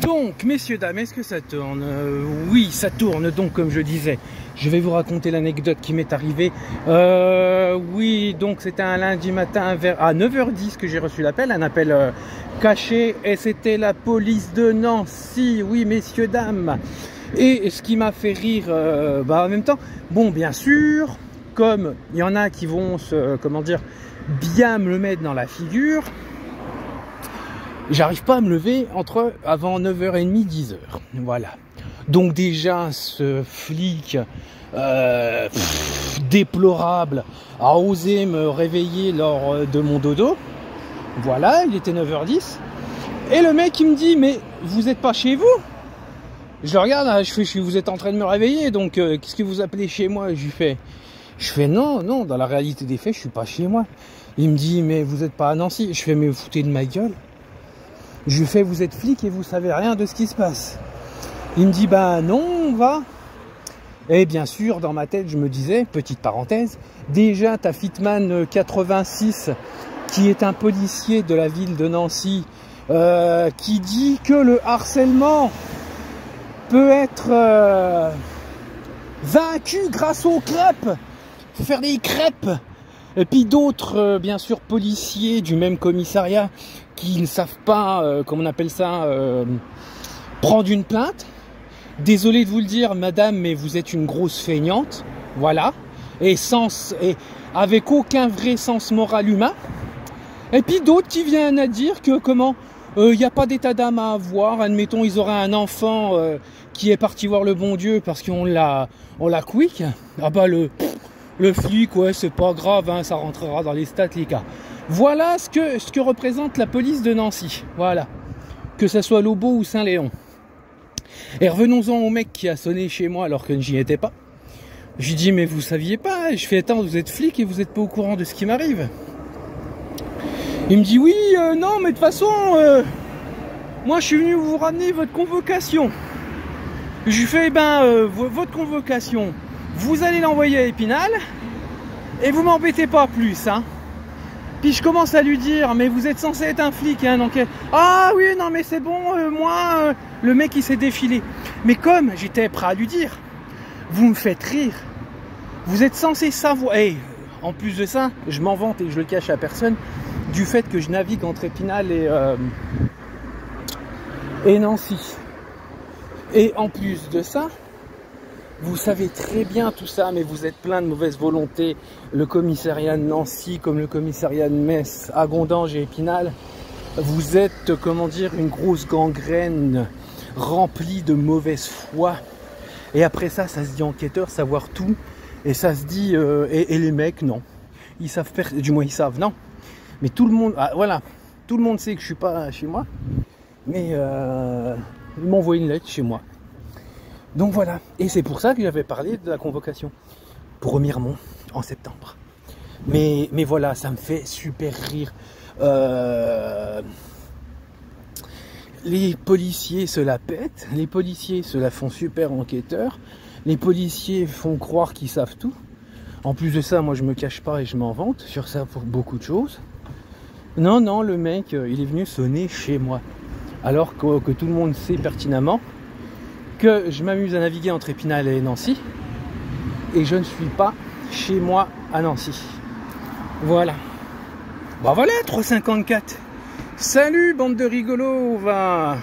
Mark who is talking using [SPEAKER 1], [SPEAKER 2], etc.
[SPEAKER 1] Donc, messieurs, dames, est-ce que ça tourne? Oui, ça tourne. Donc, comme je disais, je vais vous raconter l'anecdote qui m'est arrivée. Oui, donc c'était un lundi matin à 9h10 que j'ai reçu l'appel, un appel caché, et c'était la police de Nancy. Oui, messieurs, dames. Et ce qui m'a fait rire, en même temps, bon, bien sûr, comme il y en a qui vont bien me le mettre dans la figure, j'arrive pas à me lever avant 9h30, 10h. Voilà. Donc déjà, ce flic déplorable a osé me réveiller lors de mon dodo. Voilà, il était 9h10. Et le mec, il me dit, mais vous êtes pas chez vous? Je le regarde, vous êtes en train de me réveiller, donc qu'est-ce que vous appelez chez moi? Je fais non, dans la réalité des faits, je suis pas chez moi. Il me dit, mais vous êtes pas à Nancy. Je fais, mais vous foutez de ma gueule. Je lui fais, vous êtes flic et vous savez rien de ce qui se passe. Il me dit, bah non, on va. Et bien sûr, dans ma tête, je me disais, petite parenthèse, déjà, t'as Fitman 86, qui est un policier de la ville de Nancy, qui dit que le harcèlement peut être vaincu grâce aux crêpes. Faut faire des crêpes. Et puis d'autres, bien sûr, policiers du même commissariat qui ne savent pas, comment on appelle ça, prendre une plainte. Désolé de vous le dire, madame, mais vous êtes une grosse feignante. Voilà. Et avec aucun vrai sens moral humain. Et puis d'autres qui viennent à dire que il n'y a pas d'état d'âme à avoir. Admettons, ils auraient un enfant qui est parti voir le bon Dieu parce qu'on l'a quick. Ah bah le flic, ouais, c'est pas grave, hein, ça rentrera dans les stats, les gars. Voilà ce que représente la police de Nancy. Voilà. Que ça soit Lobo ou Saint-Léon. Et revenons-en au mec qui a sonné chez moi alors que j'y étais pas. Je lui dis, mais vous saviez pas? Je fais, attends, vous êtes flic et vous êtes pas au courant de ce qui m'arrive? Il me dit, oui, non, mais de toute façon, moi je suis venu vous ramener votre convocation. Je lui fais, votre convocation, vous allez l'envoyer à Épinal et vous m'embêtez pas plus, hein. Puis je commence à lui dire, mais vous êtes censé être un flic, hein, donc ah oui, non, mais c'est bon, le mec il s'est défilé. Mais comme j'étais prêt à lui dire, vous me faites rire, vous êtes censé savoir. Et en plus de ça, je m'en vante et je le cache à personne du fait que je navigue entre Épinal et Nancy. Et en plus de ça, vous savez très bien tout ça, mais vous êtes plein de mauvaise volonté. Le commissariat de Nancy, comme le commissariat de Metz, à Gondange et Épinal, vous êtes, une grosse gangrène remplie de mauvaise foi. Et après ça, ça se dit enquêteur, savoir tout. Et ça se dit, et les mecs, non. Ils savent du moins ils savent, non. Mais tout le monde, voilà, tout le monde sait que je suis pas chez moi. Mais ils m'ont envoyé une lettre chez moi. Donc voilà, et c'est pour ça que j'avais parlé de la convocation pour Remiremont en septembre. Mais voilà, ça me fait super rire. Les policiers se la pètent, les policiers se la font super enquêteurs, les policiers font croire qu'ils savent tout. En plus de ça, moi je me cache pas et je m'en vante sur ça pour beaucoup de choses. Non, le mec, il est venu sonner chez moi. Alors que tout le monde sait pertinemment que je m'amuse à naviguer entre Épinal et Nancy et je ne suis pas chez moi à Nancy. Voilà. Bah voilà, 3,54. Salut bande de rigolos, va.